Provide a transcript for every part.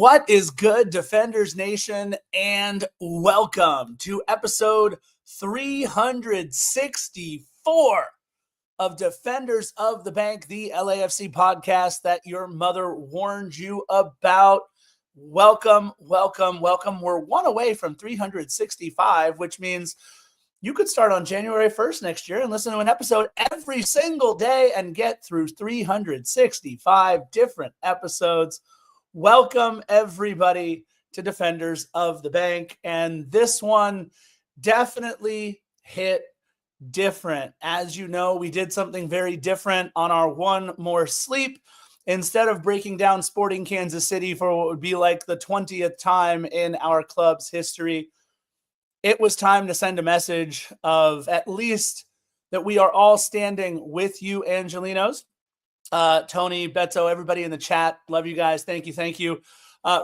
What is good, Defenders Nation, and welcome to episode 364 of Defenders of the Bank, the LAFC podcast that your mother warned you about. Welcome, welcome, welcome. We're one away from 365, which means you could start on January 1st next year and listen to an episode every single day and get through 365 different episodes. Welcome, everybody, to Defenders of the Bank. And this one definitely hit different. As you know, we did something very different on our One More Sleep. Instead of breaking down Sporting Kansas City for what would be like the 20th time in our club's history, it was time to send a message of at least that we are all standing with you, Angelinos. Tony, Beto, everybody in the chat. Love you guys. Thank you. Thank you.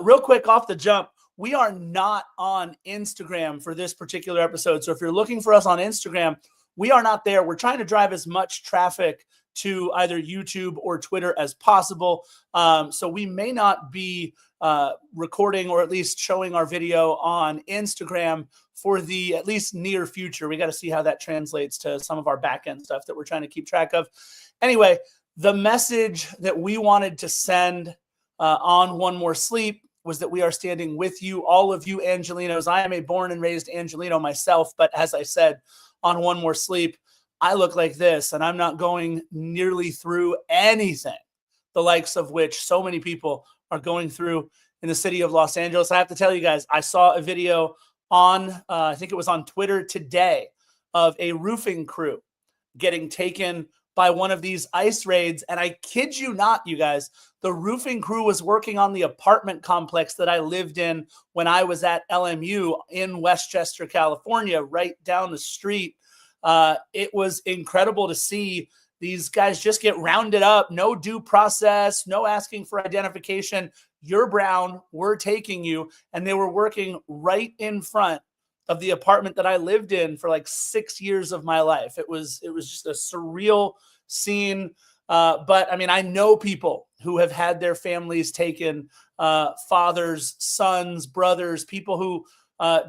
Real quick off the jump, we are not on Instagram for this particular episode. So if you're looking for us on Instagram, we are not there. We're trying to drive as much traffic to either YouTube or Twitter as possible. So we may not be recording or at least showing our video on Instagram for the at least near future. We got to see how that translates to some of our back end stuff that we're trying to keep track of. Anyway, the message that we wanted to send on One More Sleep was that we are standing with you, all of you Angelinos. I am a born and raised Angelino myself, but as I said, on One More Sleep, I look like this, and I'm not going nearly through anything, the likes of which so many people are going through in the city of Los Angeles. I have to tell you guys, I saw a video on, I think it was on Twitter today, of a roofing crew getting taken by one of these ice raids. And I kid you not, you guys, the roofing crew was working on the apartment complex that I lived in when I was at LMU in Westchester, California, right down the street. It was incredible to see these guys just get rounded up, no due process, no asking for identification. You're brown, we're taking you. And they were working right in front of the apartment that I lived in for like 6 years of my life. It was just a surreal scene. But I mean, I know people who have had their families taken, fathers, sons, brothers, people who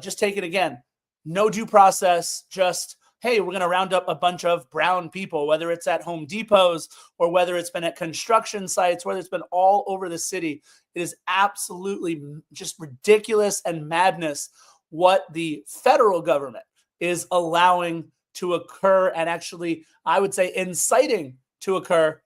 just take it again. No due process, just, hey, we're going to round up a bunch of brown people, whether it's at Home Depots or whether it's been at construction sites, whether it's been all over the city. It is absolutely just ridiculous and madness what the federal government is allowing to occur and actually, I would say, inciting to occur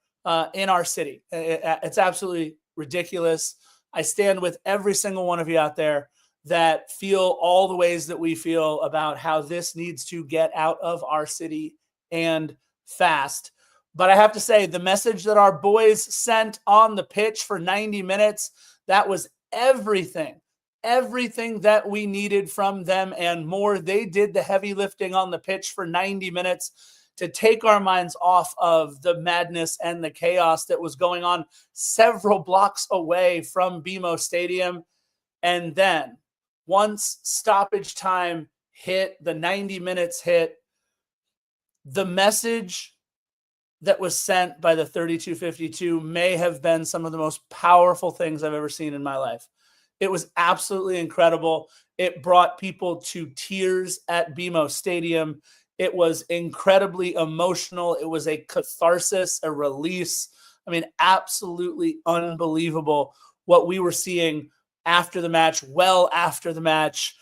in our city. It's absolutely ridiculous. I stand with every single one of you out there that feel all the ways that we feel about how this needs to get out of our city and fast. But I have to say, the message that our boys sent on the pitch for 90 minutes, that was everything that we needed from them and more. They did the heavy lifting on the pitch for 90 minutes to take our minds off of the madness and the chaos that was going on several blocks away from BMO Stadium. And then once stoppage time hit, the 90 minutes hit, the message that was sent by the 3252 may have been some of the most powerful things I've ever seen in my life. It was absolutely incredible. It brought people to tears at BMO Stadium. It was incredibly emotional. It was a catharsis, a release. I mean, absolutely unbelievable what we were seeing after the match, well after the match.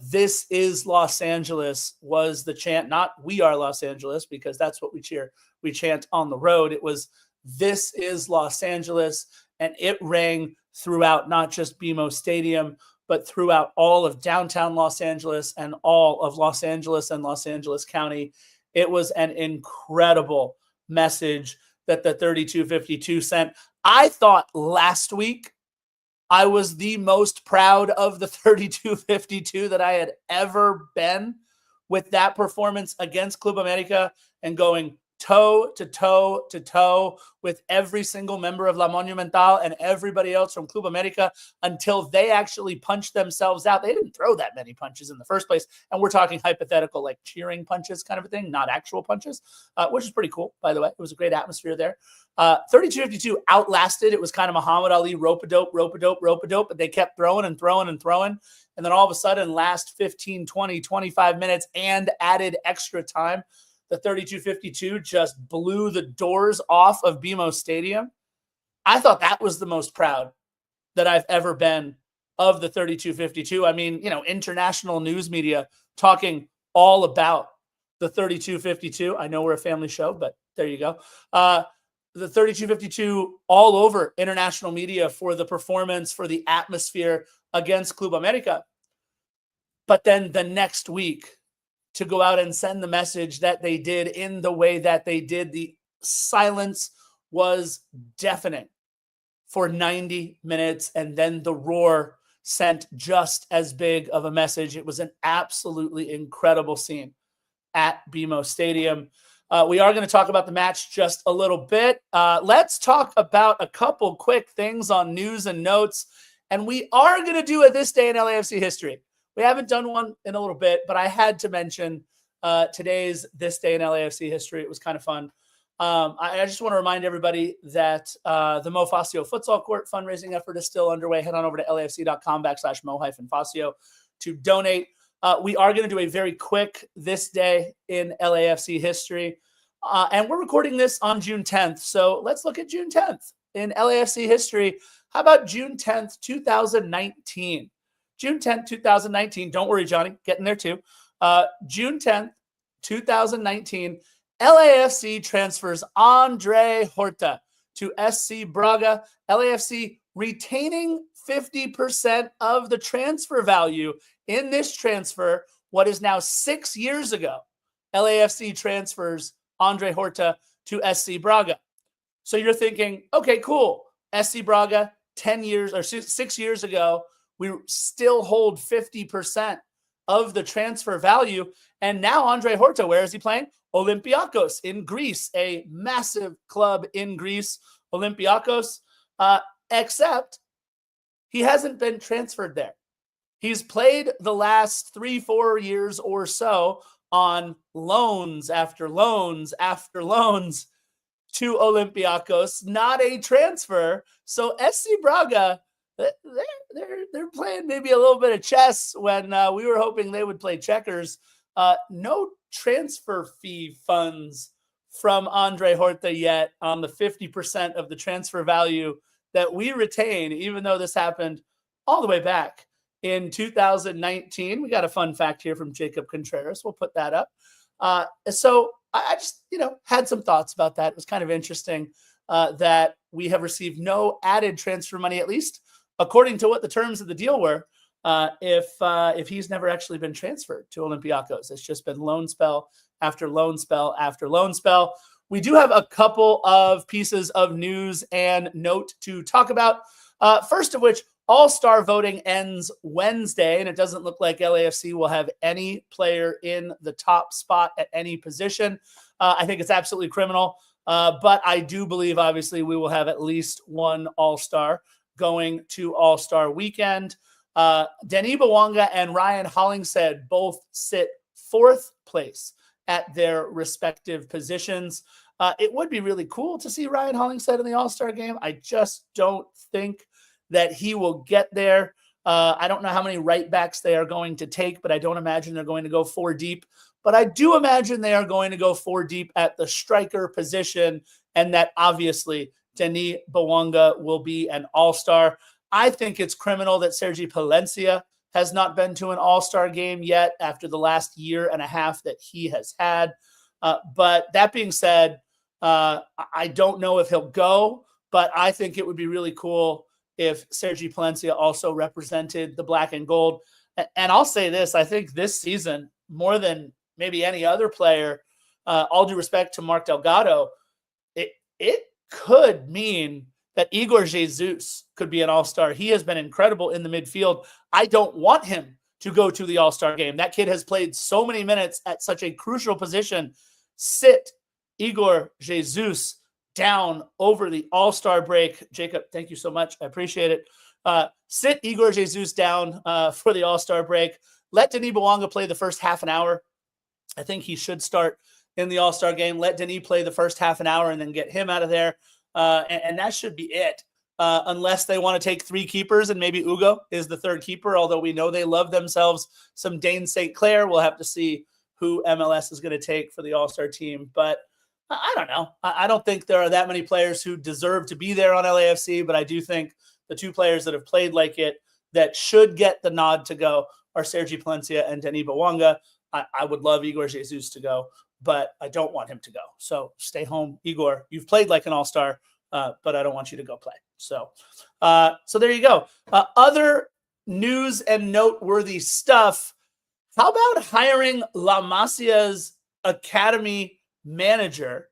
This is Los Angeles was the chant, not we are Los Angeles, because that's what we cheer. We chant on the road. It was this is Los Angeles, and it rang throughout not just BMO Stadium, but throughout all of downtown Los Angeles and all of Los Angeles and Los Angeles County. It was an incredible message that the 3252 sent. I thought last week I was the most proud of the 3252 that I had ever been with that performance against Club America and going toe to toe to toe with every single member of La Monumental and everybody else from Club America until they actually punched themselves out. They didn't throw that many punches in the first place. And we're talking hypothetical, like cheering punches kind of a thing, not actual punches, which is pretty cool, by the way. It was a great atmosphere there. 32-52 outlasted. It was kind of Muhammad Ali, rope-a-dope, rope-a-dope, rope-a-dope, but they kept throwing and throwing and throwing. And then all of a sudden, last 15, 20, 25 minutes and added extra time, the 32-52 just blew the doors off of BMO Stadium. I thought that was the most proud that I've ever been of the 32-52. I mean, international news media talking all about the 32-52. I know we're a family show, but there you go. The 32-52 all over international media for the performance, for the atmosphere against Club America. But then the next week, to go out and send the message that they did in the way that they did, the silence was deafening for 90 minutes. And then the roar sent just as big of a message. It was an absolutely incredible scene at BMO Stadium. We are going to talk about the match just a little bit. Let's talk about a couple quick things on news and notes. And we are going to do it this day in LAFC history. We haven't done one in a little bit, but I had to mention today's This Day in LAFC history. It was kind of fun. I just want to remind everybody that the Mo Facio Futsal Court fundraising effort is still underway. Head on over to lafc.com/Mo-Facio to donate. We are going to do a very quick This Day in LAFC history. And we're recording this on June 10th. So let's look at June 10th in LAFC history. How about June 10th, 2019? June 10th, 2019. Don't worry, Johnny. Getting there too. June 10th, 2019. LAFC transfers Andre Horta to SC Braga. LAFC retaining 50% of the transfer value in this transfer. What is now 6 years ago, LAFC transfers Andre Horta to SC Braga. So you're thinking, okay, cool. SC Braga, 10 years or 6 years ago, we still hold 50% of the transfer value. And now Andre Horta, where is he playing? Olympiacos in Greece, a massive club in Greece, Olympiacos, except he hasn't been transferred there. He's played the last 3-4 years or so on loans after loans after loans to Olympiacos, not a transfer. So SC Braga, they're playing maybe a little bit of chess when we were hoping they would play checkers. No transfer fee funds from Andre Horta yet on the 50% of the transfer value that we retain, even though this happened all the way back in 2019. We got a fun fact here from Jacob Contreras. We'll put that up. So I just, had some thoughts about that. It was kind of interesting that we have received no added transfer money, at least according to what the terms of the deal were, if he's never actually been transferred to Olympiacos. It's just been loan spell after loan spell after loan spell. We do have a couple of pieces of news and note to talk about. First of which, All-Star voting ends Wednesday, and it doesn't look like LAFC will have any player in the top spot at any position. I think it's absolutely criminal, but I do believe, obviously, we will have at least one All-Star going to All-Star weekend. Denis Bouanga and Ryan Hollingshead both sit fourth place at their respective positions. It would be really cool to see Ryan Hollingshead in the All-Star game. I just don't think that he will get there. I don't know how many right backs they are going to take, but I don't imagine they're going to go 4 deep. But I do imagine they are going to go 4 deep at the striker position, and that obviously Denis Bouanga will be an all-star. I think it's criminal that Sergi Palencia has not been to an all-star game yet after the last year and a half that he has had. But that being said, I don't know if he'll go, but I think it would be really cool if Sergi Palencia also represented the black and gold. And I'll say this, I think this season, more than maybe any other player, all due respect to Mark Delgado, it could mean that Igor Jesus could be an all-star. He has been incredible in the midfield. I don't want him to go to the all-star game. That kid has played so many minutes at such a crucial position. Sit Igor Jesus down over the All-Star break. Jacob, thank you so much. I appreciate it. Sit Igor Jesus down for the All-Star break. Let Denis Bouanga play the first half an hour. I think he should start in the All-Star game. Let Denis play the first half an hour and then get him out of there. And that should be it. Unless they want to take 3 keepers and maybe Ugo is the 3rd keeper, although we know they love themselves some Dane St. Clair. We'll have to see who MLS is going to take for the All-Star team. But I don't know. I don't think there are that many players who deserve to be there on LAFC, but I do think the 2 players that have played like it that should get the nod to go are Sergi Palencia and Denis Bouanga. I would love Igor Jesus to go, but I don't want him to go. So stay home, Igor. You've played like an all-star, but I don't want you to go play. So there you go. Other news and noteworthy stuff. How about hiring La Masia's academy manager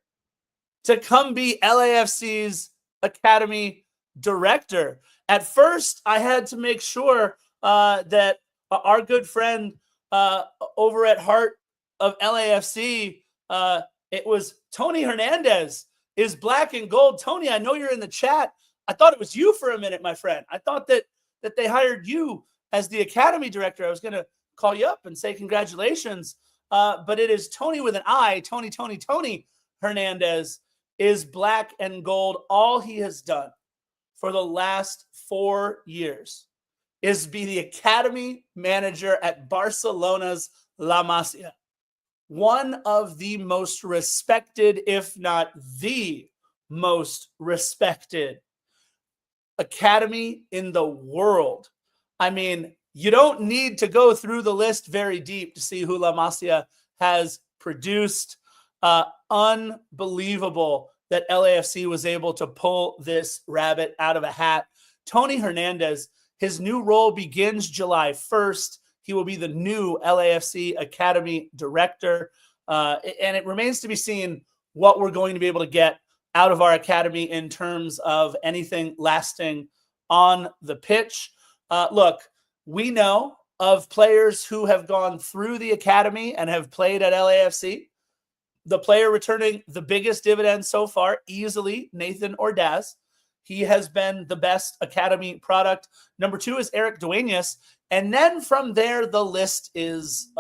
to come be LAFC's academy director? At first, I had to make sure that our good friend over at Heart of LAFC, it was Tony Hernandez, is black and gold. Tony, I know you're in the chat. I thought it was you for a minute, my friend. I thought that they hired you as the academy director. I was going to call you up and say congratulations. But it is Tony with an I. Tony Hernandez is black and gold. All he has done for the last 4 years is be the academy manager at Barcelona's La Masia. One of the most respected, if not the most respected academy in the world. I mean, you don't need to go through the list very deep to see who La Masia has produced. Unbelievable that LAFC was able to pull this rabbit out of a hat. Tony Hernandez, his new role begins July 1st. He will be the new LAFC Academy Director. And it remains to be seen what we're going to be able to get out of our academy in terms of anything lasting on the pitch. Look, we know of players who have gone through the academy and have played at LAFC. The player returning the biggest dividend so far, easily, Nathan Ordaz. He has been the best academy product. Number 2 is Eric Duenas. And then from there, the list is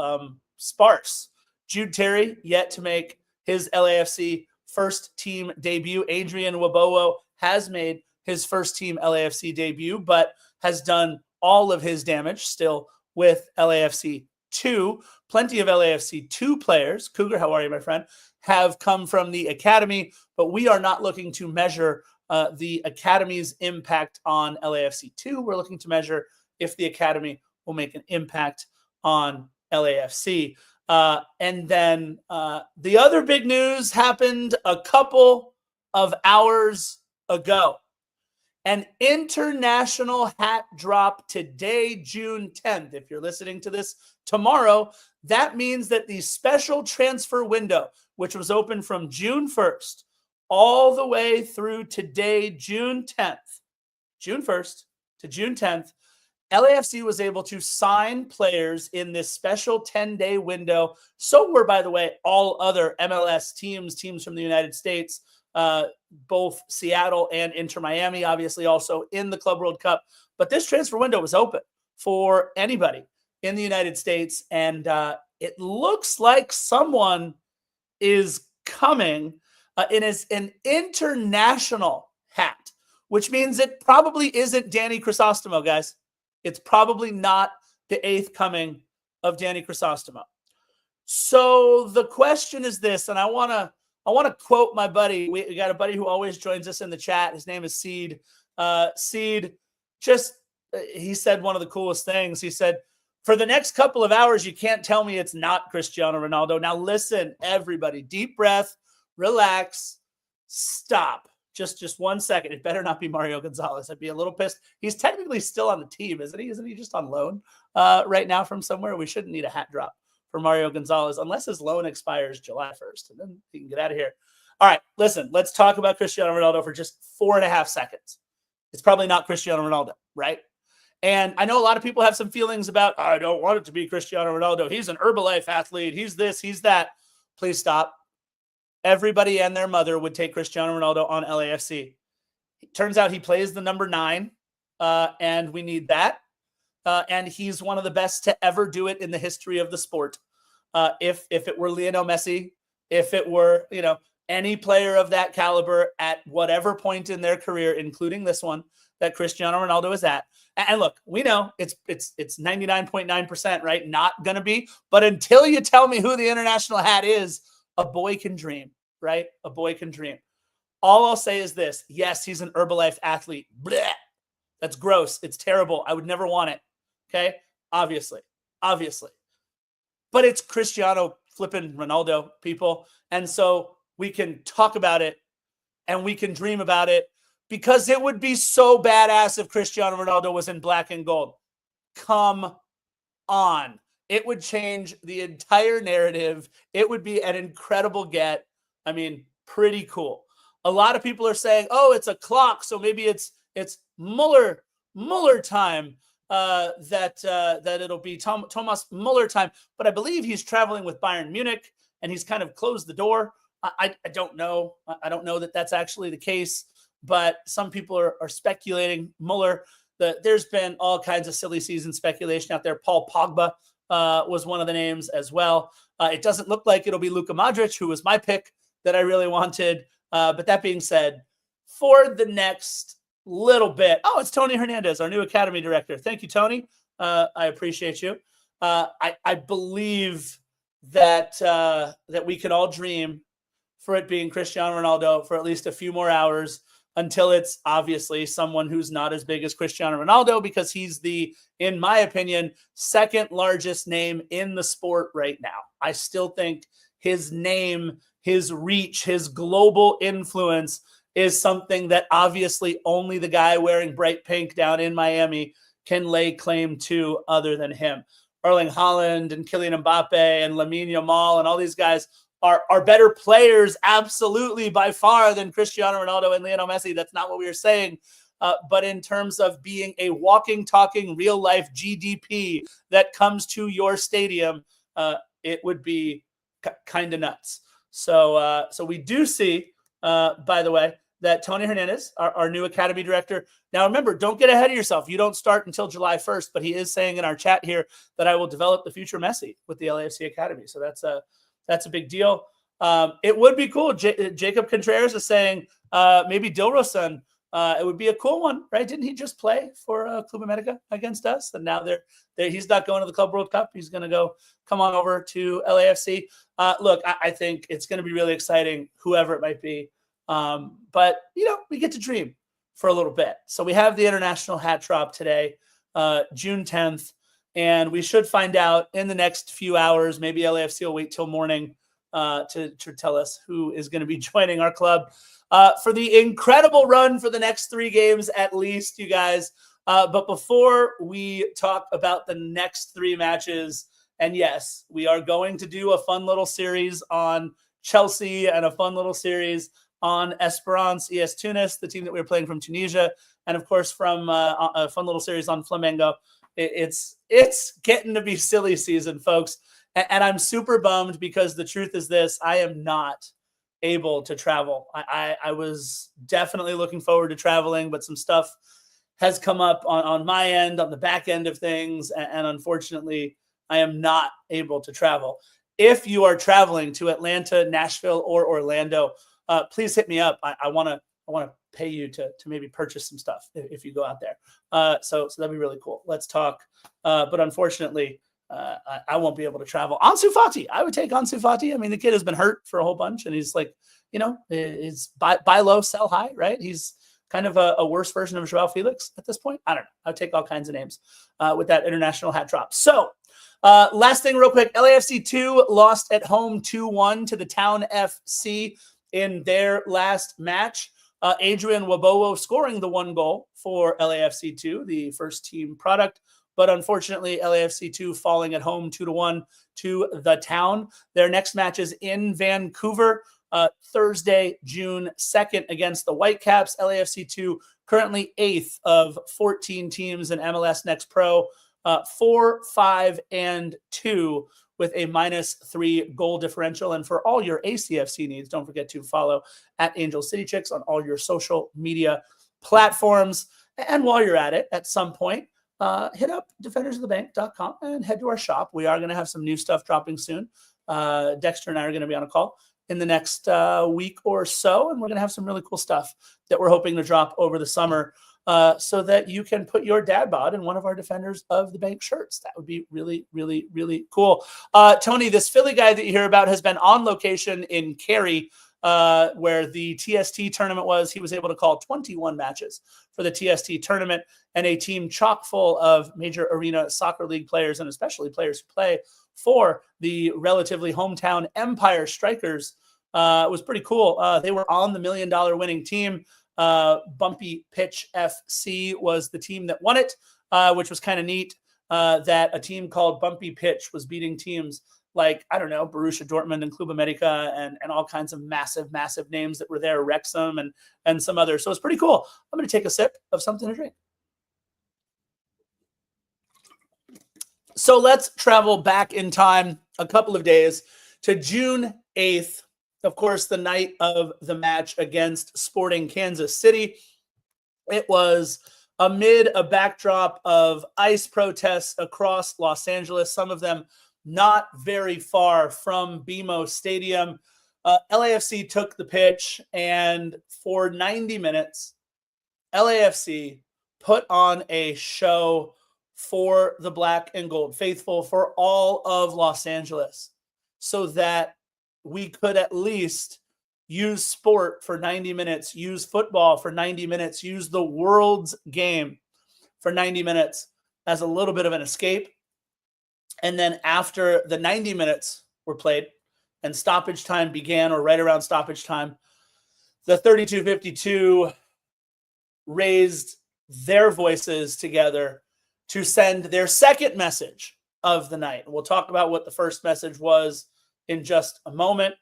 sparse. Jude Terry, yet to make his LAFC first team debut. Adrian Wabowo has made his first team LAFC debut, but has done all of his damage still with LAFC 2. Plenty of LAFC 2 players, Cougar, how are you, my friend, have come from the academy, but we are not looking to measure the academy's impact on LAFC 2. We're looking to measure if the academy will make an impact on LAFC. And then the other big news happened a couple of hours ago. An international hat drop today, June 10th. If you're listening to this tomorrow, that means that the special transfer window, which was open from June 1st all the way through today, June 10th, June 1st to June 10th, LAFC was able to sign players in this special 10-day window. So were, by the way, all other MLS teams from the United States, both Seattle and Inter Miami, obviously also in the Club World Cup. But this transfer window was open for anybody in the United States. And it looks like someone is coming. It is an international hat, which means it probably isn't Danny Crisostomo, guys. It's probably not the 8th coming of Danny Crisostomo. So the question is this, and I want to quote my buddy. We got a buddy who always joins us in the chat. His name is Seed. Seed he said one of the coolest things. He said, for the next couple of hours, you can't tell me it's not Cristiano Ronaldo. Now listen, everybody, deep breath, relax, stop. Just 1 second. It better not be Mario Gonzalez. I'd be a little pissed. He's technically still on the team, isn't he? Isn't he just on loan right now from somewhere? We shouldn't need a hat drop for Mario Gonzalez unless his loan expires July 1st, and then he can get out of here. All right, listen, let's talk about Cristiano Ronaldo for just 4.5 seconds. It's probably not Cristiano Ronaldo, right? And I know a lot of people have some feelings about, I don't want it to be Cristiano Ronaldo. He's an Herbalife athlete. He's this, he's that. Please stop. everybody and their mother would take Cristiano Ronaldo on LAFC. It turns out he plays the number 9, and we need that. And he's one of the best to ever do it in the history of the sport. If it were Lionel Messi, if it were, any player of that caliber at whatever point in their career, including this one that Cristiano Ronaldo is at. And look, we know it's 99.9%, right? Not going to be. But until you tell me who the international hat is, a boy can dream, right? A boy can dream. All I'll say is this. Yes, he's an Herbalife athlete. Blech. That's gross. It's terrible. I would never want it. Okay? Obviously. But it's Cristiano flipping Ronaldo, people. And so we can talk about it and we can dream about it because it would be so badass if Cristiano Ronaldo was in black and gold. Come on. It would change the entire narrative. It would be an incredible get. I mean, pretty cool. A lot of people are saying, oh, it's a clock, so maybe it's Muller time, that it'll be Thomas Muller time. But I believe he's traveling with Bayern Munich, and he's kind of closed the door. I don't know. I don't know that that's actually the case, but some people are speculating Muller. There's been all kinds of silly season speculation out there. Paul Pogba was one of the names as well. It doesn't look like it'll be Luka Modric, who was my pick that I really wanted. But that being said, for the next little bit, it's Tony Hernandez, our new academy director. Thank you, Tony. I appreciate you. I believe that we can all dream for it being Cristiano Ronaldo for at least a few more hours until it's obviously someone who's not as big as Cristiano Ronaldo, because he's the, in my opinion, second largest name in the sport right now. I still think his name, his reach, his global influence is something that obviously only the guy wearing bright pink down in Miami can lay claim to other than him. Erling Haaland and Kylian Mbappe and Lamine Yamal and all these guys are better players, absolutely, by far, than Cristiano Ronaldo and Lionel Messi. That's not what we were saying. But in terms of being a walking, talking, real-life GDP that comes to your stadium, it would be kind of nuts. So we do see, by the way, that Tony Hernandez, our new academy director. Now, remember, don't get ahead of yourself. You don't start until July 1st, but he is saying in our chat here that I will develop the future Messi with the LAFC Academy. So that's a big deal. It would be cool. Jacob Contreras is saying maybe Dilrosun. It would be a cool one, right? Didn't he just play for Club America against us? And now he's not going to the Club World Cup. He's going to come on over to LAFC. Look, I think it's going to be really exciting, whoever it might be. But, we get to dream for a little bit. So we have the international hat drop today, June 10th. And we should find out in the next few hours. Maybe LAFC will wait till morning to tell us who is going to be joining our club for the incredible run for the next 3 games at least, you guys. But before we talk about the next 3 matches, and yes, we are going to do a fun little series on Chelsea and a fun little series on Esperance ES Tunis, the team that we were playing from Tunisia, and of course from a fun little series on Flamengo. It's getting to be silly season, folks. And I'm super bummed because the truth is this: I am not able to travel. I was definitely looking forward to traveling, but some stuff has come up on my end, on the back end of things. And unfortunately, I am not able to travel. If you are traveling to Atlanta, Nashville, or Orlando, please hit me up. I want to pay you to maybe purchase some stuff if you go out there. So that'd be really cool. Let's talk. But unfortunately, I won't be able to travel. Ansu Fati, I would take Ansu Fati. I mean, the kid has been hurt for a whole bunch, and he's like, he's buy low, sell high, right? He's kind of a worse version of Joao Felix at this point. I don't know. I would take all kinds of names with that international hat drop. So last thing real quick, LAFC 2 lost at home 2-1 to the Town FC in their last match. Adrian Wabowo scoring the 1 goal for LAFC 2, the first team product. But unfortunately, LAFC 2 falling at home 2-1 to the Town. Their next match is in Vancouver, Thursday, June 2nd against the Whitecaps. LAFC 2 currently 8th of 14 teams in MLS Next Pro. 4-5-2 with a -3 goal differential. And for all your ACFC needs, don't forget to follow at Angel City Chicks on all your social media platforms. And while you're at it, at some point, hit up defendersofthebank.com and head to our shop. We are going to have some new stuff dropping soon. Dexter and I are going to be on a call in the next week or so, and we're going to have some really cool stuff that we're hoping to drop over the summer so that you can put your dad bod in one of our Defenders of the Bank shirts. That would be really, really, really cool. Tony, this Philly guy that you hear about has been on location in Cary, where the TST tournament was. He was able to call 21 matches for the TST tournament, and a team chock full of major arena soccer league players, and especially players who play for the relatively hometown Empire Strikers. It was pretty cool. They were on the $1 million winning team. Bumpy Pitch FC was the team that won it, which was kind of neat, that a team called Bumpy Pitch was beating teams like, I don't know, Borussia Dortmund and Club America and all kinds of massive, massive names that were there, Wrexham and some others. So it's pretty cool. I'm going to take a sip of something to drink. So let's travel back in time a couple of days to June 8th, of course, the night of the match against Sporting Kansas City. It was amid a backdrop of ICE protests across Los Angeles, some of them not very far from BMO Stadium. LAFC took the pitch, and for 90 minutes, LAFC put on a show for the black and gold faithful, for all of Los Angeles, so that we could at least use sport for 90 minutes, use football for 90 minutes, use the world's game for 90 minutes as a little bit of an escape. And then after the 90 minutes were played and stoppage time began, or right around stoppage time, the 3252 raised their voices together to send their second message of the night. We'll talk about what the first message was in just a moment.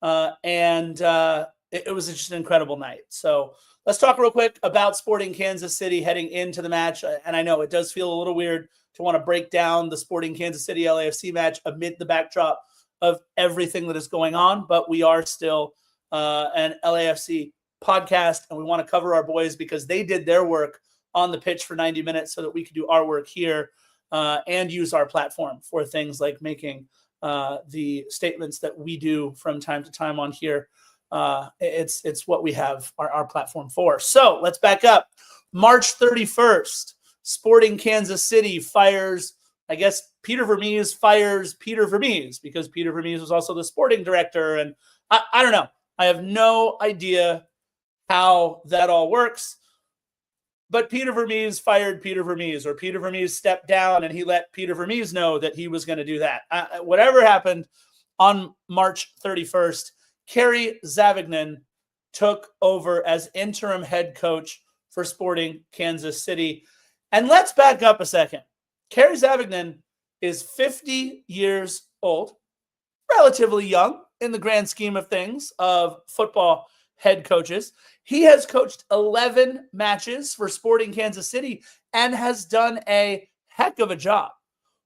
It was just an incredible night. So let's talk real quick about Sporting Kansas City heading into the match. And I know it does feel a little weird to want to break down the Sporting Kansas City LAFC match amid the backdrop of everything that is going on, but we are still an LAFC podcast, and we want to cover our boys because they did their work on the pitch for 90 minutes so that we could do our work here and use our platform for things like making the statements that we do from time to time on here. It's what we have our platform for. So let's back up. March 31st, Sporting Kansas City fires, I guess Peter Vermees fires Peter Vermees, because Peter Vermees was also the sporting director. And I don't know. I have no idea how that all works. But Peter Vermees fired Peter Vermees, or Peter Vermees stepped down and he let Peter Vermees know that he was going to do that. Whatever happened on March 31st, Kerry Zavagnin took over as interim head coach for Sporting Kansas City. And let's back up a second. Kerry Zavagnin is 50 years old, relatively young in the grand scheme of things of football head coaches. He has coached 11 matches for Sporting Kansas City and has done a heck of a job.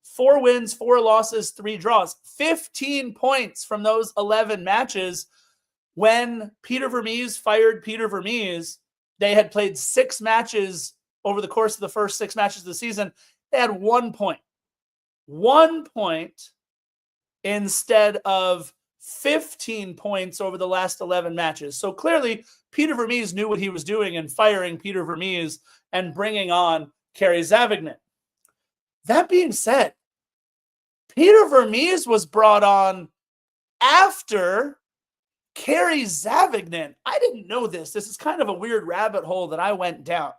4 wins, 4 losses, 3 draws, 15 points from those 11 matches. When Peter Vermees fired Peter Vermees, they had played 6 matches over the course of the first 6 matches of the season. They had 1 point. 1 point instead of 15 points over the last 11 matches. So clearly, Peter Vermees knew what he was doing in firing Peter Vermees and bringing on Kerry Zavagnin. That being said, Peter Vermees was brought on after Kerry Zavagnin. I didn't know this. This is kind of a weird rabbit hole that I went down.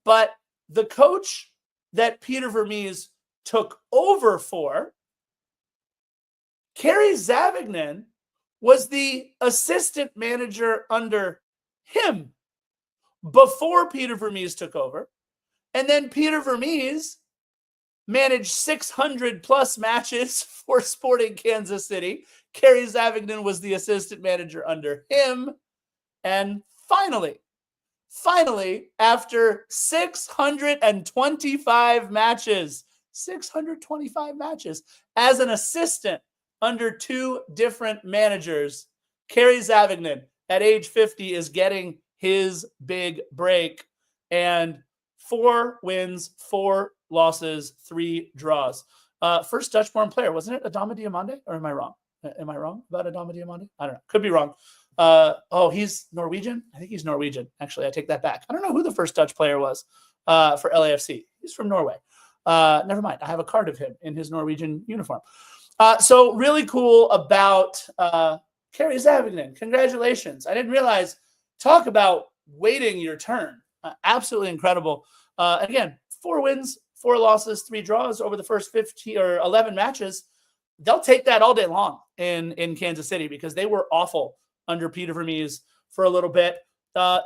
But the coach that Peter Vermees took over for, Kerry Zavagnin, was the assistant manager under him before Peter Vermees took over. And then Peter Vermees managed 600 plus matches for Sporting Kansas City. Kerry Zavagnin was the assistant manager under him. And finally, finally, after 625 matches, 625 matches as an assistant under two different managers, Kerry Zavagnin at age 50 is getting his big break, and 4 wins, 4 losses, 3 draws. First Dutch-born player, wasn't it Adama Diomande? Or am I wrong? Am I wrong about Adama Diomande? I don't know. Could be wrong. He's Norwegian? I think he's Norwegian. Actually, I take that back. I don't know who the first Dutch player was for LAFC. He's from Norway. Never mind. I have a card of him in his Norwegian uniform. So really cool about Kerry Zavagnin. Congratulations. I didn't realize. Talk about waiting your turn. Absolutely incredible. Again, 4 wins, 4 losses, 3 draws over the first 15 or 11 matches. They'll take that all day long in Kansas City because they were awful under Peter Vermees for a little bit.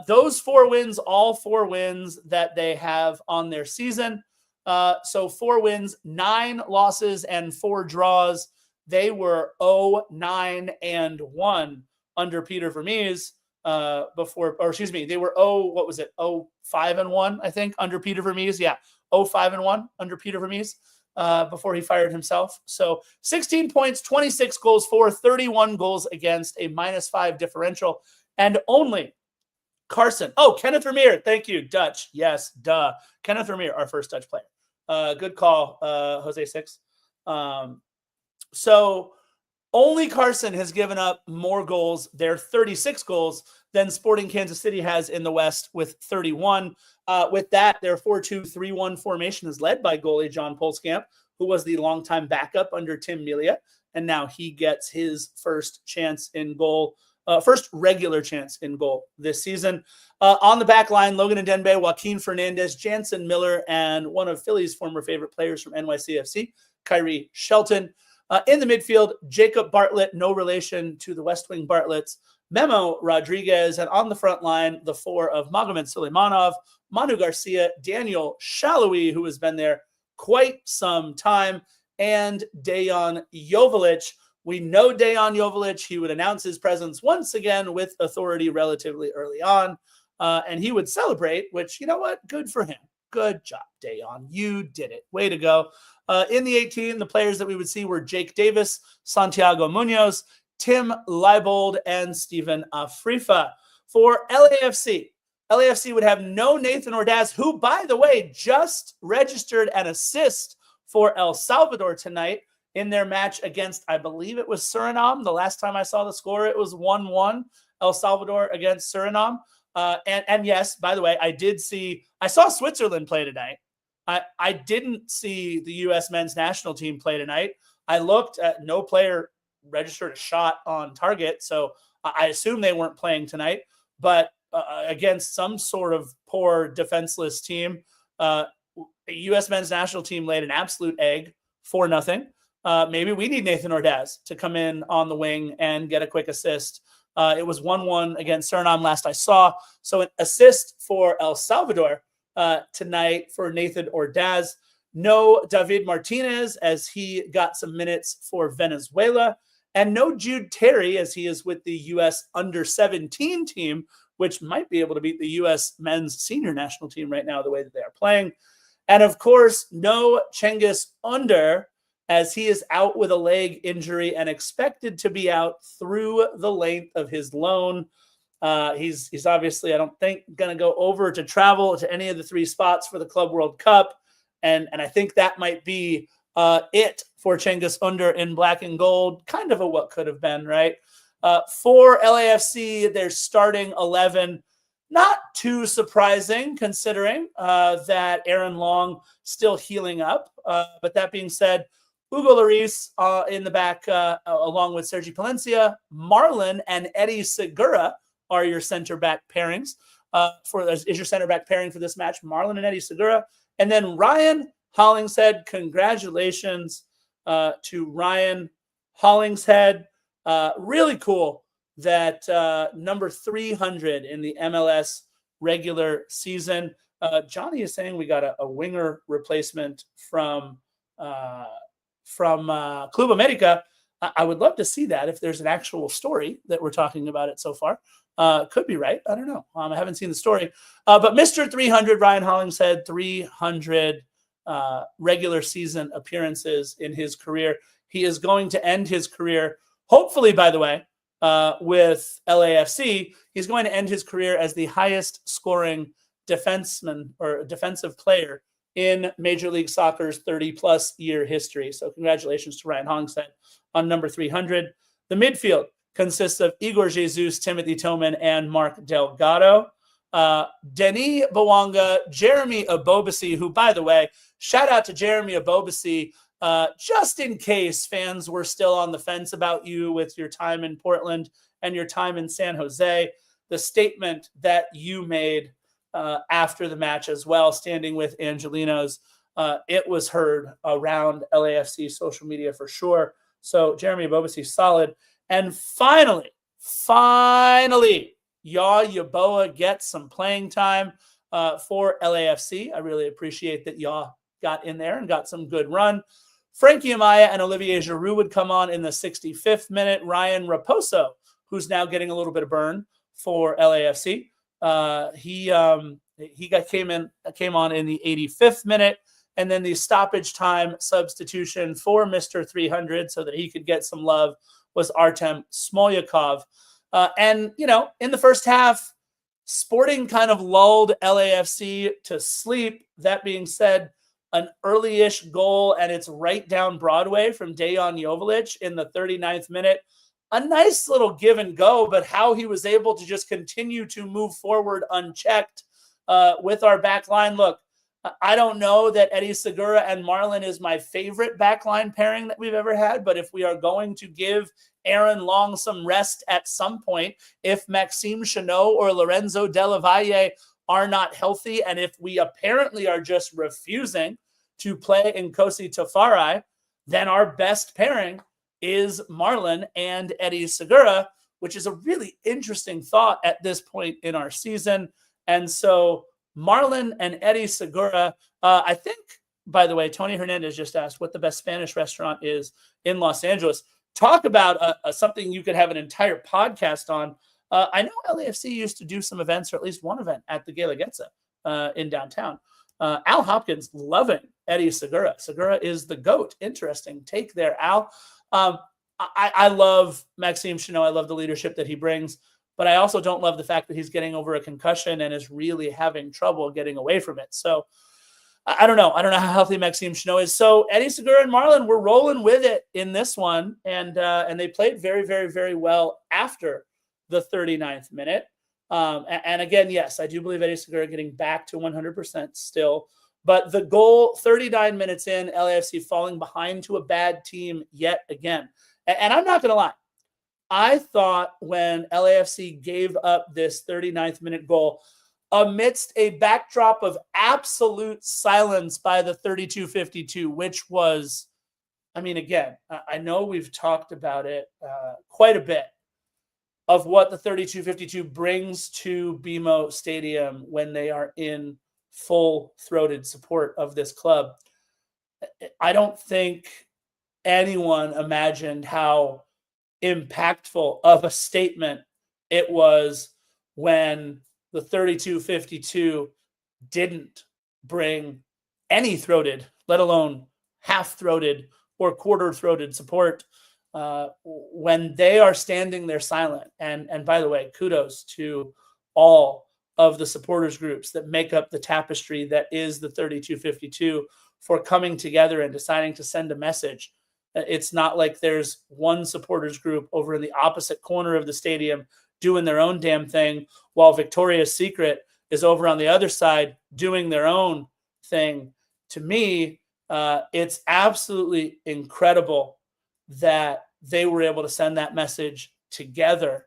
Those 4 wins, all 4 wins that they have on their season. So 4 wins, 9 losses, and 4 draws. They were 0-9-1 under Peter Vermees they were 5-1, I think, under Peter Vermees. Yeah, 0-5-1 under Peter Vermees before he fired himself. So 16 points, 26 goals for, 31 goals against, a -5 differential, and only Carson. Oh, Kenneth Vermeer. Thank you, Dutch. Yes, duh. Kenneth Vermeer, our first Dutch player. Good call, Jose Six. So only Carson has given up more goals, their 36 goals, than Sporting Kansas City has in the West with 31. With that, their 4-2-3-1 formation is led by goalie John Polskamp, who was the longtime backup under Tim Melia, and now he gets his first chance in goal, first regular chance in goal this season. On the back line, Logan Ndembe, Joaquin Fernandez, Jansen Miller, and one of Philly's former favorite players from NYCFC, Kyrie Shelton. In the midfield, Jacob Bartlett, no relation to the West Wing Bartletts, Memo Rodriguez, and on the front line, the 4 of Magomed Suleimanov, Manu Garcia, Daniel Shalhoui, who has been there quite some time, and Dejan Joveljic. We know Dejan Joveljic. He would announce his presence once again with authority relatively early on, and he would celebrate, which, you know what? Good for him. Good job, Dejan. You did it. Way to go. In the 18, the players that we would see were Jake Davis, Santiago Munoz, Tim Leibold, and Stephen Afrifa. For LAFC, LAFC would have no Nathan Ordaz, who, by the way, just registered an assist for El Salvador tonight in their match against, I believe it was Suriname. The last time I saw the score, it was 1-1, El Salvador against Suriname. And yes, by the way, I saw Switzerland play tonight. I didn't see the U.S. men's national team play tonight. I looked at no player registered a shot on target, so I assume they weren't playing tonight. But against some sort of poor defenseless team, the U.S. men's national team laid an absolute egg, 4-0. Maybe we need Nathan Ordaz to come in on the wing and get a quick assist. It was 1-1 against Suriname last I saw. So an assist for El Salvador tonight for Nathan Ordaz. No David Martinez, as he got some minutes for Venezuela. And no Jude Terry, as he is with the U.S. under-17 team, which might be able to beat the U.S. men's senior national team right now, the way that they are playing. And, of course, no Cengiz Under, as he is out with a leg injury and expected to be out through the length of his loan. He's obviously, I don't think, going to go over to travel to any of the 3 spots for the Club World Cup. And I think that might be it for Cengiz Under in black and gold. Kind of a what could have been, right? For LAFC, their starting 11, not too surprising considering that Aaron Long still healing up. But that being said, Hugo Lloris in the back, along with Sergi Palencia, Marlon, and Eddie Segura are your center back pairings. Is your center back pairing for this match? Marlon and Eddie Segura, and then Ryan Hollingshead. Congratulations to Ryan Hollingshead. Really cool that number 300 in the MLS regular season. Johnny is saying we got a winger replacement from Club America. I would love to see that if there's an actual story that we're talking about it so far. Could be right. I don't know. I haven't seen the story. But Mr. 300, Ryan Hollingshead, 300 regular season appearances in his career. He is going to end his career, hopefully, by the way, with LAFC. He's going to end his career as the highest scoring defenseman or defensive player in Major League Soccer's 30-plus year history. So congratulations to Ryan Hollingshead on number 300. The midfield consists of Igor Jesus, Timothy Toman, and Mark Delgado. Denis Bouanga, Jeremy Abobasi, who, by the way, shout out to Jeremy Abobasi, just in case fans were still on the fence about you with your time in Portland and your time in San Jose. The statement that you made after the match as well, standing with Angelinos, it was heard around LAFC social media for sure. So Jeremy Abobasi, solid. And finally, Yaw Yeboah gets some playing time for LAFC. I really appreciate that Yaw got in there and got some good run. Frankie Amaya and Olivier Giroud would come on in the 65th minute. Ryan Raposo, who's now getting a little bit of burn for LAFC, he came on in the 85th minute, and then the stoppage time substitution for Mr. 300 so that he could get some love was Artem Smolyakov. And, in the first half, Sporting kind of lulled LAFC to sleep. That being said, an early-ish goal, and it's right down Broadway from Dejan Joveljic in the 39th minute. A nice little give and go, but how he was able to just continue to move forward unchecked with our back line. Look, I don't know that Eddie Segura and Marlon is my favorite backline pairing that we've ever had, but if we are going to give Aaron Long some rest at some point, if Maxime Chanot or Lorenzo Della Valle are not healthy, and if we apparently are just refusing to play Nkosi Tafari, then our best pairing is Marlon and Eddie Segura, which is a really interesting thought at this point in our season. And so Marlon and Eddie Segura, I think, by the way, Tony Hernandez just asked what the best Spanish restaurant is in Los Angeles. Talk about something you could have an entire podcast on. I know LAFC used to do some events, or at least one event, at the Guelaguetza in downtown. Al Hopkins loving Eddie Segura. Segura is the GOAT. Interesting take there, Al. I love Maxime Chanot. I love the leadership that he brings, but I also don't love the fact that he's getting over a concussion and is really having trouble getting away from it. So I don't know. I don't know how healthy Maxime Chanot is. So Eddie Segura and Marlon were rolling with it in this one, and they played very, very, very well after the 39th minute. And again, yes, I do believe Eddie Segura getting back to 100% still. But the goal, 39 minutes in, LAFC falling behind to a bad team yet again. And I'm not going to lie. I thought when LAFC gave up this 39th minute goal, amidst a backdrop of absolute silence by the 32-52, which was, I mean, again, I know we've talked about it quite a bit, of what the 32-52 brings to BMO Stadium when they are in full-throated support of this club. I don't think anyone imagined how impactful of a statement it was when the 32-52 didn't bring any throated, let alone half-throated or quarter-throated support. When they are standing there silent. And by the way, kudos to all of the supporters groups that make up the tapestry that is the 32-52 for coming together and deciding to send a message. It's not like there's one supporters group over in the opposite corner of the stadium doing their own damn thing, while Victoria's Secret is over on the other side doing their own thing. To me, it's absolutely incredible that they were able to send that message together.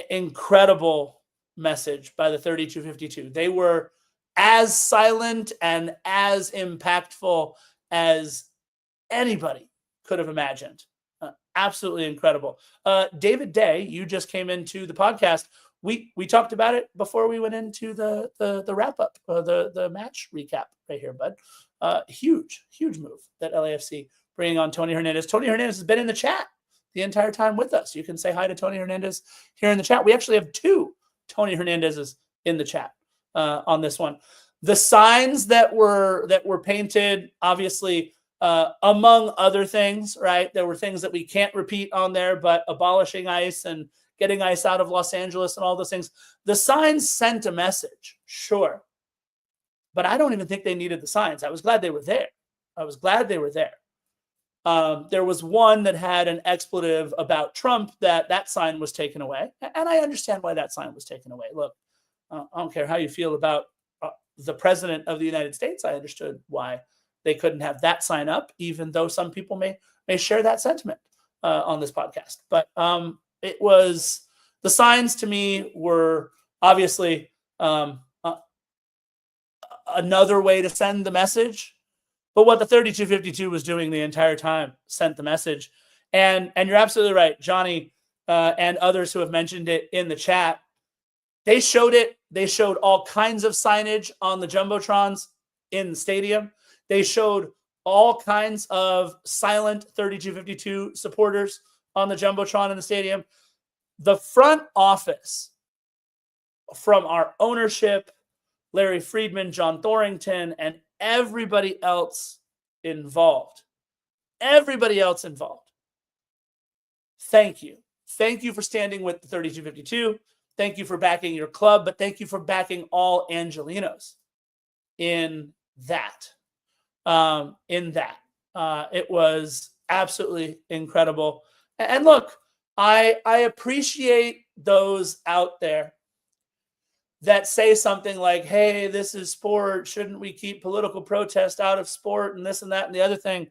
Incredible message by the 32-52. They were as silent and as impactful as anybody could have imagined. Absolutely incredible. David Day, you just came into the podcast. We talked about it before we went into the wrap up, the match recap right here, bud. Huge move that LAFC bringing on Tony Hernandez. Tony Hernandez has been in the chat the entire time with us. You can say hi to Tony Hernandez here in the chat. We actually have 2 Tony Hernandezes in the chat on this one. The signs that were painted, obviously, among other things, right? There were things that we can't repeat on there, but abolishing ICE and getting ICE out of Los Angeles and all those things. The signs sent a message, sure. But I don't even think they needed the signs. I was glad they were there. There was one that had an expletive about Trump that sign was taken away. And I understand why that sign was taken away. Look, I don't care how you feel about the president of the United States. I understood why they couldn't have that sign up, even though some people may share that sentiment on this podcast. But it was, the signs to me were obviously another way to send the message. But what the 3252 was doing the entire time sent the message. And you're absolutely right, Johnny, and others who have mentioned it in the chat. They showed it. They showed all kinds of signage on the Jumbotrons in the stadium. They showed all kinds of silent 3252 supporters on the Jumbotron in the stadium. The front office, from our ownership, Larry Friedman, John Thorrington, and everybody else involved. Thank you. Thank you for standing with the 3252. Thank you for backing your club, but thank you for backing all Angelinos in that. It was absolutely incredible. And look, I appreciate those out there that say something like, hey, this is sport. Shouldn't we keep political protest out of sport and this and that and the other thing?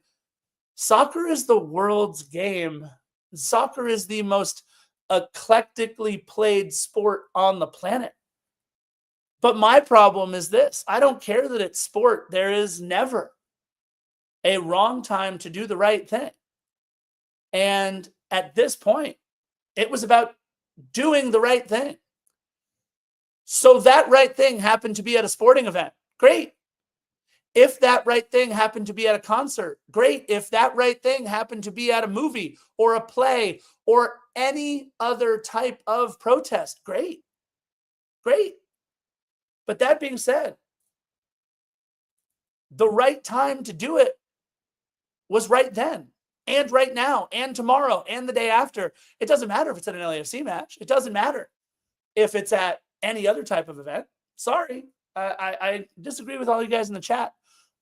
Soccer is the world's game. Soccer is the most eclectically played sport on the planet. But my problem is this. I don't care that it's sport. There is never a wrong time to do the right thing. And at this point, it was about doing the right thing. So that right thing happened to be at a sporting event. Great. If that right thing happened to be at a concert, great. If that right thing happened to be at a movie or a play or any other type of protest, great. But that being said, the right time to do it was right then and right now and tomorrow and the day after. It doesn't matter if it's at an LAFC match. It doesn't matter if it's at any other type of event. Sorry. I disagree with all you guys in the chat,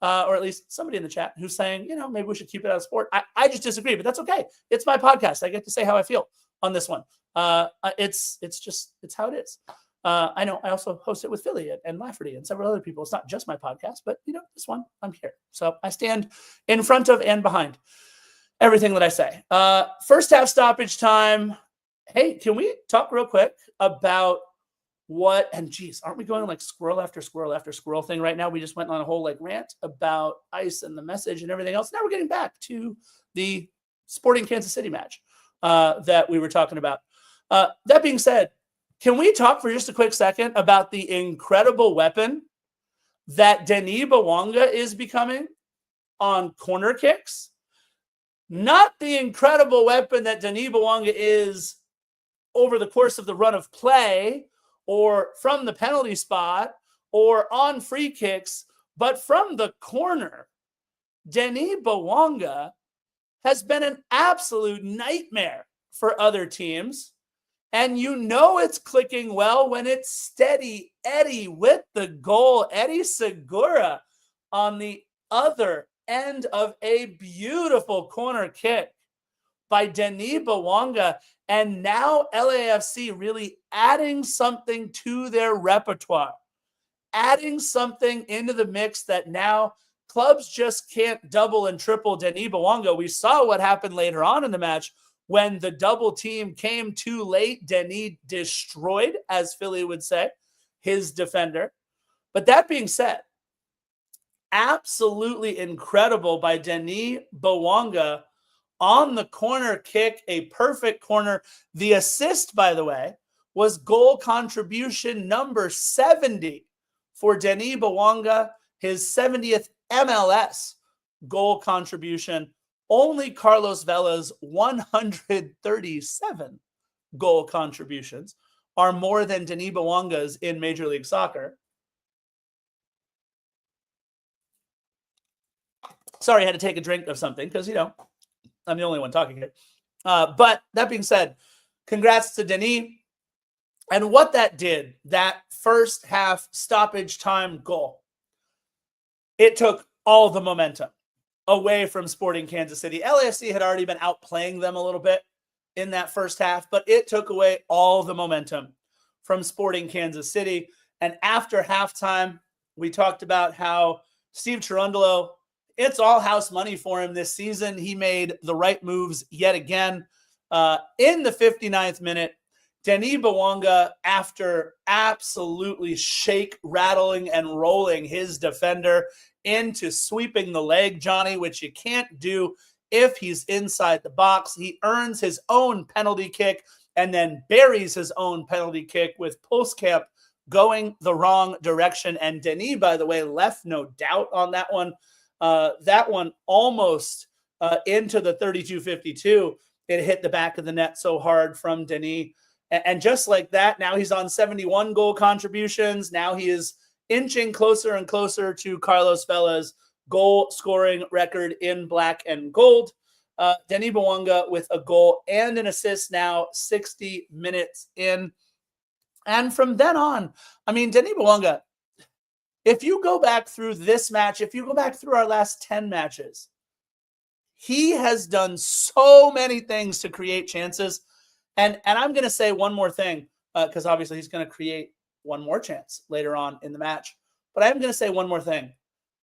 or at least somebody in the chat who's saying, maybe we should keep it out of sport. I just disagree, but that's okay. It's my podcast. I get to say how I feel on this one. It's how it is. I know I also host it with Philly and Lafferty and several other people. It's not just my podcast, but this one, I'm here. So I stand in front of and behind everything that I say. First half stoppage time. Hey, can we talk real quick about aren't we going like squirrel after squirrel after squirrel thing right now? We just went on a whole rant about ICE and the message and everything else. Now we're getting back to the Sporting Kansas City match that we were talking about. That being said, can we talk for just a quick second about the incredible weapon that Denis Bouanga is becoming on corner kicks? Not the incredible weapon that Denis Bouanga is over the course of the run of play or from the penalty spot or on free kicks, but from the corner. Denis Bouanga has been an absolute nightmare for other teams. And it's clicking well when it's Steady Eddie with the goal. Eddie Segura on the other end of a beautiful corner kick by Denis Bouanga. And now LAFC really adding something to their repertoire, adding something into the mix that now clubs just can't double and triple Denis Bouanga. We saw what happened later on in the match when the double team came too late. Denis destroyed, as Philly would say, his defender. But that being said, absolutely incredible by Denis Bouanga on the corner kick, a perfect corner. The assist, by the way, was goal contribution number 70 for Denis Bouanga, his 70th MLS goal contribution only Carlos Vela's 137 goal contributions are more than Denis Bouanga's in Major League Soccer. Sorry, I had to take a drink of something because, I'm the only one talking here. But that being said, congrats to Denis. And what that did, that first half stoppage time goal, it took all the momentum away from Sporting Kansas City. LAFC had already been outplaying them a little bit in that first half, but it took away all the momentum from Sporting Kansas City. And after halftime, we talked about how Steve Cherundolo, it's all house money for him this season. He made the right moves yet again. In the 59th minute, Denis Bouanga, after absolutely rattling and rolling his defender into sweeping the leg, Johnny, which you can't do if he's inside the box, he earns his own penalty kick and then buries his own penalty kick with Pulskamp going the wrong direction. And Denis, by the way, left no doubt on that one. That one almost into the 32-52. It hit the back of the net so hard from Denis. And just like that, now he's on 71 goal contributions. Now he is inching closer and closer to Carlos Vela's goal scoring record in black and gold. Denis Bouanga with a goal and an assist now 60 minutes in. And from then on, Denis Bouanga, if you go back through this match, if you go back through our last 10 matches, he has done so many things to create chances. And I'm going to say one more thing, because obviously he's going to create one more chance later on in the match. But I'm going to say one more thing.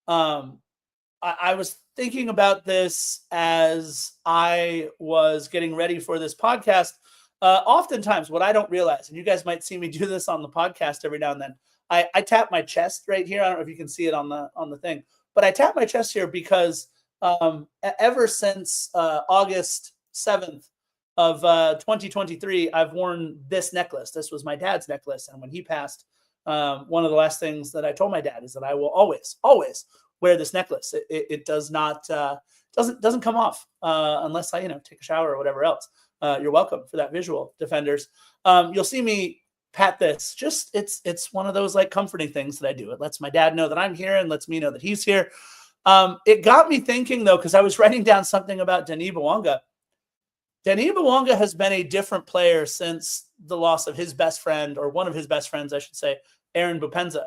I was thinking about this as I was getting ready for this podcast. Oftentimes, what I don't realize, and you guys might see me do this on the podcast every now and then, I tap my chest right here. I don't know if you can see it on the thing, but I tap my chest here because ever since August 7th of 2023, I've worn this necklace. This was my dad's necklace, and when he passed, one of the last things that I told my dad is that I will always wear this necklace. It does not doesn't come off unless I take a shower or whatever else. You're welcome for that visual, defenders. You'll see me pat this. Just it's one of those like comforting things that I do. It lets my dad know that I'm here and lets me know that he's here. It got me thinking though, because I was writing down something about Denis Bouanga. Denis Bouanga has been a different player since the loss of his best friend, or one of his best friends, I should say, Aaron Bupenza,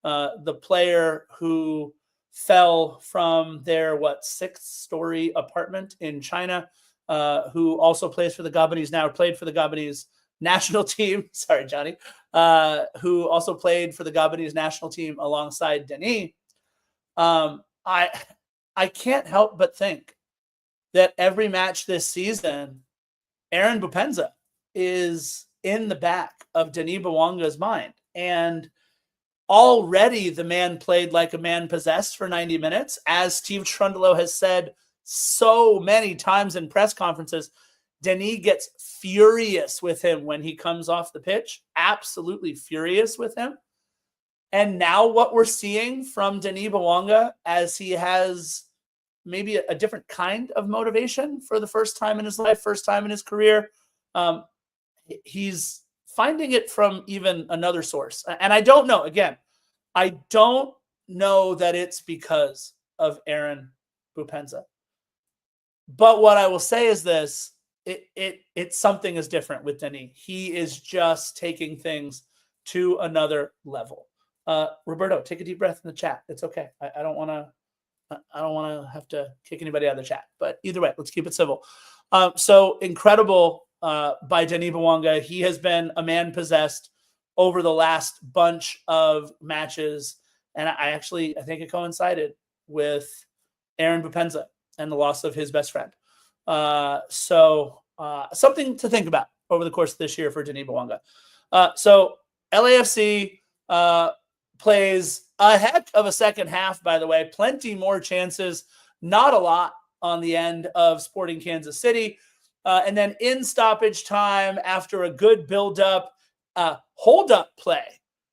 the player who fell from their 6th-story apartment in China, who also plays for the Gabonese now, played for the Gabonese national team. Sorry, Johnny. Who also played for the Gabonese national team alongside Denis. I can't help but think that every match this season, Aaron Bupenza is in the back of Denis Bouanga's mind. And already the man played like a man possessed for 90 minutes. As Steve Cherundolo has said so many times in press conferences, Denis gets furious with him when he comes off the pitch, absolutely furious with him. And now what we're seeing from Denis Bouanga, as he has maybe a different kind of motivation for the first time in his life, first time in his career, he's finding it from even another source. And I don't know, again, I don't know that it's because of Aaron Bupenza. But what I will say is this, it's something is different with Denis. He is just taking things to another level. Roberto, take a deep breath in the chat. It's okay. I don't want to have to kick anybody out of the chat, but either way, let's keep it civil. So incredible by Denis Bouanga. He has been a man possessed over the last bunch of matches. And I think it coincided with Aaron Bupenza and the loss of his best friend. So something to think about over the course of this year for Denis Bouanga. So LAFC plays a heck of a second half, by the way. Plenty more chances, not a lot on the end of Sporting Kansas City. And then in stoppage time, after a good build-up, hold-up play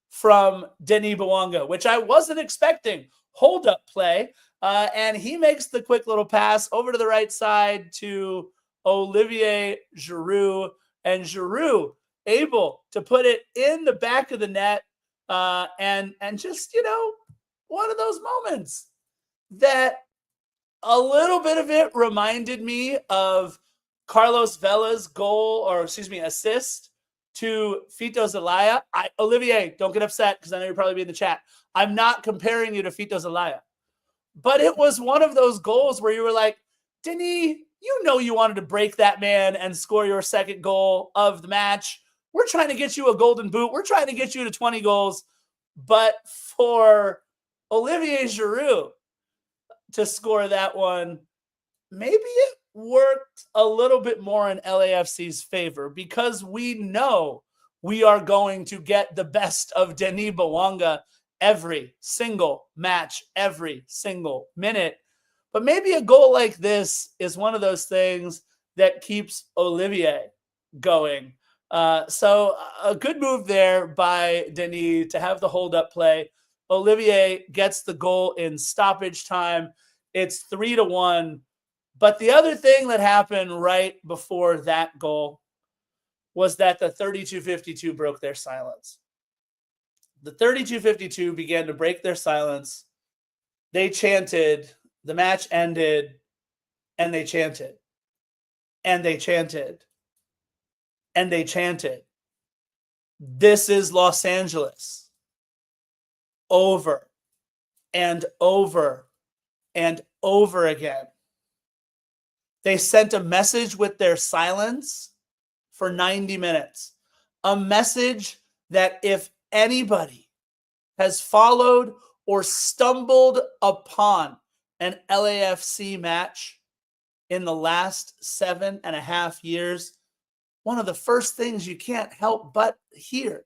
from Denis Bouanga, which I wasn't expecting. Hold-up play. And he makes the quick little pass over to the right side to Olivier Giroud, and Giroud able to put it in the back of the net, and just, one of those moments that a little bit of it reminded me of Carlos Vela's assist to Fito Zelaya. Olivier, don't get upset because I know you'll probably be in the chat. I'm not comparing you to Fito Zelaya. But it was one of those goals where you were like, Denis, you wanted to break that man and score your second goal of the match. We're trying to get you a golden boot. We're trying to get you to 20 goals. But for Olivier Giroud to score that one, maybe it worked a little bit more in LAFC's favor because we know we are going to get the best of Denis Bouanga every single match, every single minute. But maybe a goal like this is one of those things that keeps Olivier going. So a good move there by Denis to have the hold-up play. Olivier gets the goal in stoppage time. It's 3-1. But the other thing that happened right before that goal was that the 32-52 broke their silence. The 32-52 began to break their silence. They chanted, the match ended, and they chanted, and they chanted, and they chanted. This is Los Angeles. Over and over and over again. They sent a message with their silence for 90 minutes. A message that if anybody has followed or stumbled upon an LAFC match in the last 7.5 years, one of the first things you can't help but hear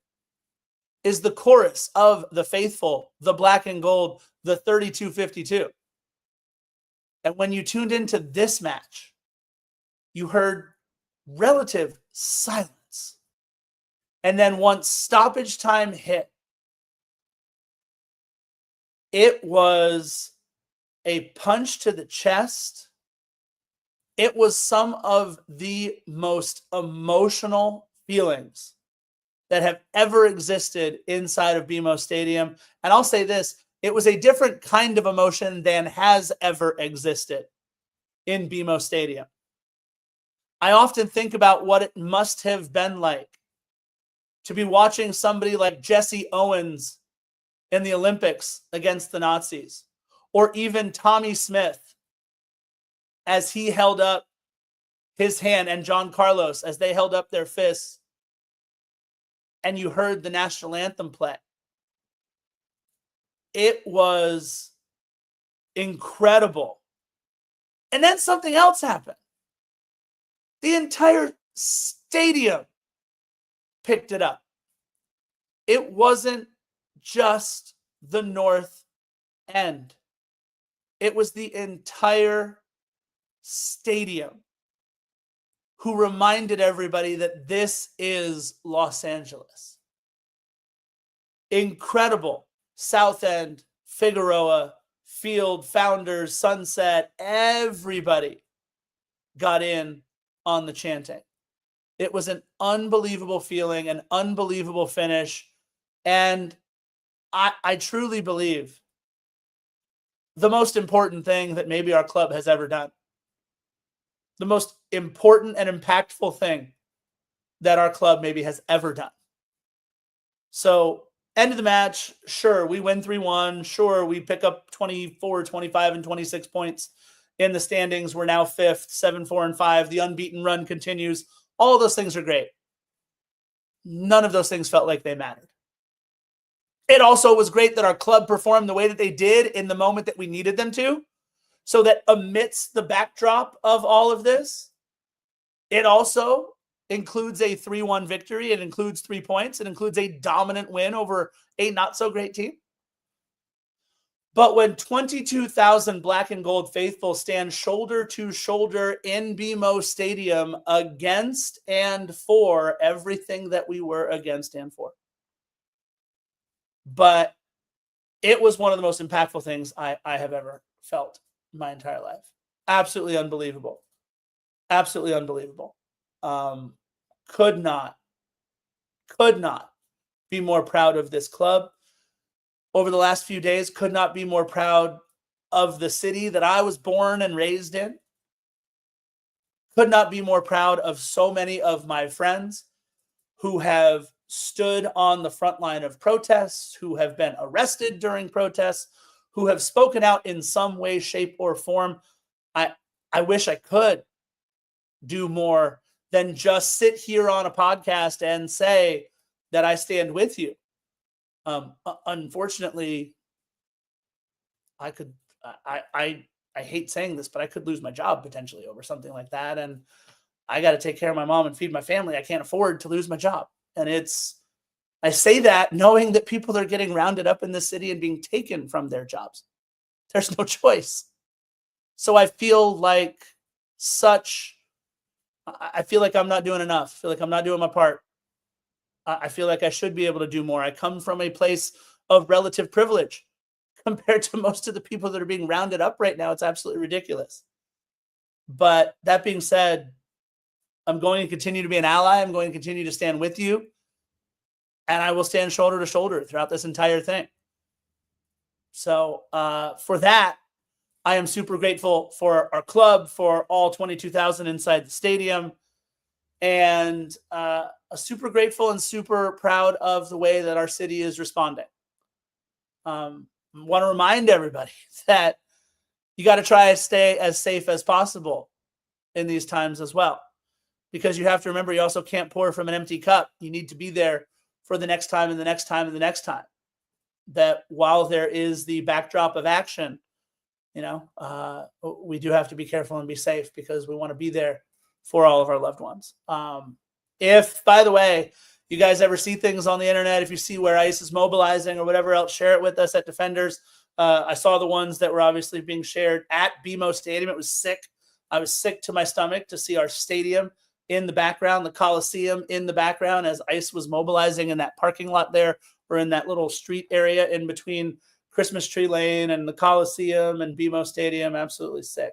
is the chorus of the faithful, the black and gold, the 32-52. And when you tuned into this match, you heard relative silence. And then once stoppage time hit, it was a punch to the chest. It was some of the most emotional feelings that have ever existed inside of BMO Stadium. And I'll say this, it was a different kind of emotion than has ever existed in BMO Stadium. I often think about what it must have been like to be watching somebody like Jesse Owens in the Olympics against the Nazis, or even Tommy Smith as he held up his hand, and John Carlos as they held up their fists, and you heard the national anthem play. It was incredible. And then something else happened. The entire stadium picked it up. It wasn't just the north end. It was the entire stadium who reminded everybody that this is Los Angeles. Incredible. South End, Figueroa, Field, Founders, Sunset, everybody got in on the chanting. It was an unbelievable feeling, an unbelievable finish. And I truly believe the most important thing that maybe our club has ever done, the most important and impactful thing that our club maybe has ever done. So, end of the match, sure, we win 3-1. Sure, we pick up 24, 25, and 26 points in the standings. We're now 5th, 7-4-5. The unbeaten run continues. All those things are great. None of those things felt like they mattered. It also was great that our club performed the way that they did in the moment that we needed them to, so that amidst the backdrop of all of this, it also includes a 3-1 victory. It includes 3 points. It includes a dominant win over a not-so-great team. But when 22,000 black and gold faithful stand shoulder to shoulder in BMO Stadium against and for everything that we were against and for. But it was one of the most impactful things I have ever felt my entire life. Absolutely unbelievable. Absolutely unbelievable. Could not be more proud of this club over the last few days. Could not be more proud of the city that I was born and raised in. Could not be more proud of so many of my friends who have stood on the front line of protests, who have been arrested during protests, who have spoken out in some way, shape, or form. I wish I could do more than just sit here on a podcast and say that I stand with you. Unfortunately, I hate saying this, but I could lose my job potentially over something like that. And I got to take care of my mom and feed my family. I can't afford to lose my job. And I say that knowing that people are getting rounded up in the city and being taken from their jobs. There's no choice. So I feel like I'm not doing enough. I feel like I'm not doing my part. I feel like I should be able to do more. I come from a place of relative privilege compared to most of the people that are being rounded up right now. It's absolutely ridiculous. But that being said, I'm going to continue to be an ally. I'm going to continue to stand with you. And I will stand shoulder to shoulder throughout this entire thing. So for that, I am super grateful for our club, for all 22,000 inside the stadium, and super grateful and super proud of the way that our city is responding. I want to remind everybody that you got to try to stay as safe as possible in these times as well, because you have to remember you also can't pour from an empty cup. You need to be there for the next time and the next time and the next time. That while there is the backdrop of action, we do have to be careful and be safe, because we want to be there for all of our loved ones. If, by the way, you guys ever see things on the internet, if you see where ICE is mobilizing or whatever else, share it with us at Defenders. I saw the ones that were obviously being shared at BMO Stadium. It was sick. I was sick to my stomach to see our stadium in the background, the Coliseum in the background, as ICE was mobilizing in that parking lot there, or in that little street area in between Christmas Tree Lane and the Coliseum and BMO Stadium. Absolutely sick.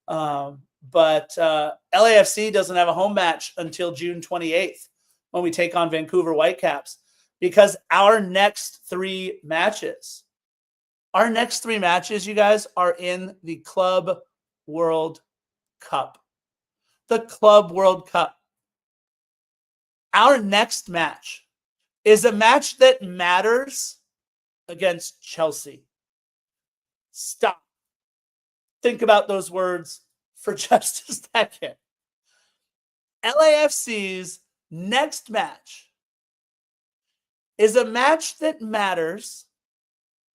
But LAFC doesn't have a home match until June 28th when we take on Vancouver Whitecaps, because our next three matches, you guys, are in the Club World Cup. The Club World Cup. Our next match is a match that matters against Chelsea. Stop. Think about those words for just a second. LAFC's next match is a match that matters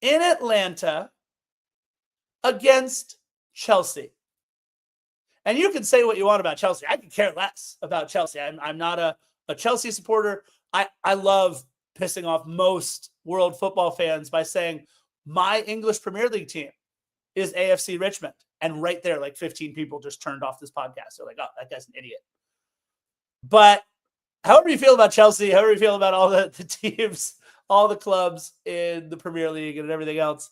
in Atlanta against Chelsea. And you can say what you want about Chelsea. I could care less about Chelsea. I'm not a Chelsea supporter. I love pissing off most world football fans by saying my English Premier League team is AFC Richmond. And right there, like 15 people just turned off this podcast. They're like, oh, that guy's an idiot. But however you feel about Chelsea, however you feel about all the teams, all the clubs in the Premier League and everything else,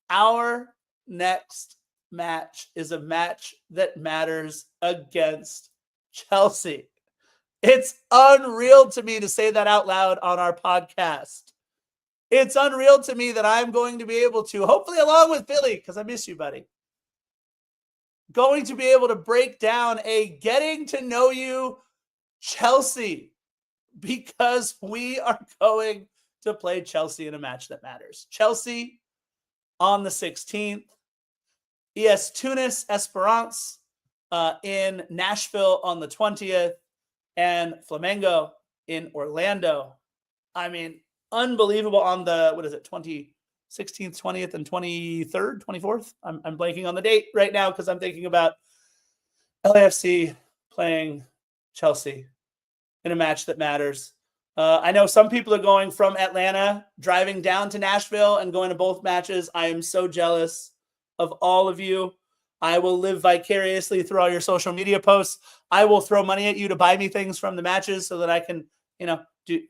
our next match is a match that matters against Chelsea. It's unreal to me to say that out loud on our podcast. It's unreal to me that I'm going to be able to, hopefully along with Billy, because I miss you, buddy, going to be able to break down a getting to know you Chelsea, because we are going to play Chelsea in a match that matters. Chelsea on the 16th, ES Tunis Esperance in Nashville on the 20th, and Flamengo in Orlando. I mean, unbelievable on the, 16th, 20th, and 23rd, 24th. I'm blanking on the date right now because I'm thinking about LAFC playing Chelsea in a match that matters. I know some people are going from Atlanta, driving down to Nashville and going to both matches. I am so jealous of all of you. I will live vicariously through all your social media posts. I will throw money at you to buy me things from the matches so that I can,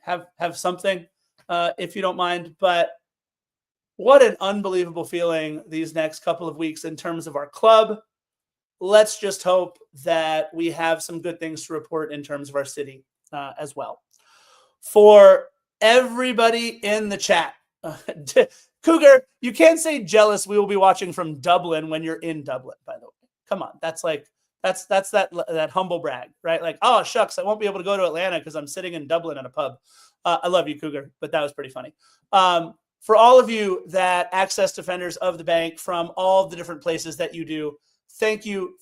have something, if you don't mind. But what an unbelievable feeling these next couple of weeks in terms of our club. Let's just hope that we have some good things to report in terms of our city as well. For everybody in the chat, Cougar, you can't say jealous. We will be watching from Dublin when you're in Dublin, by the way. Come on. That's that humble brag, right? Like, oh, shucks, I won't be able to go to Atlanta because I'm sitting in Dublin at a pub. I love you, Cougar, but that was pretty funny. For all of you that access Defenders of the Bank from all the different places that you do, thank you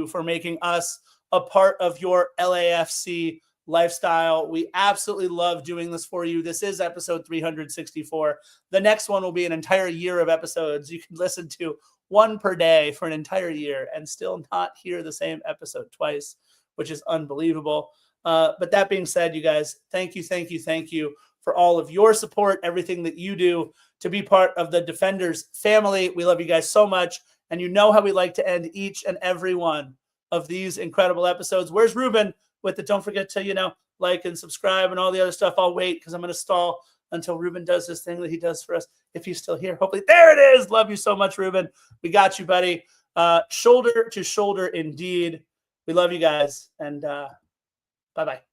for making us a part of your LAFC lifestyle. We absolutely love doing this for you. This is episode 364. The next one will be an entire year of episodes. You can listen to one per day for an entire year and still not hear the same episode twice, which is unbelievable. But that being said, you guys, thank you for all of your support, everything that you do to be part of the Defenders family. We love you guys so much. And you know how we like to end each and every one of these incredible episodes. Where's Ruben with the don't forget to, like and subscribe and all the other stuff? I'll wait because I'm going to stall until Ruben does this thing that he does for us. If he's still here, hopefully. There it is. Love you so much, Ruben. We got you, buddy. Shoulder to shoulder indeed. We love you guys. And bye-bye.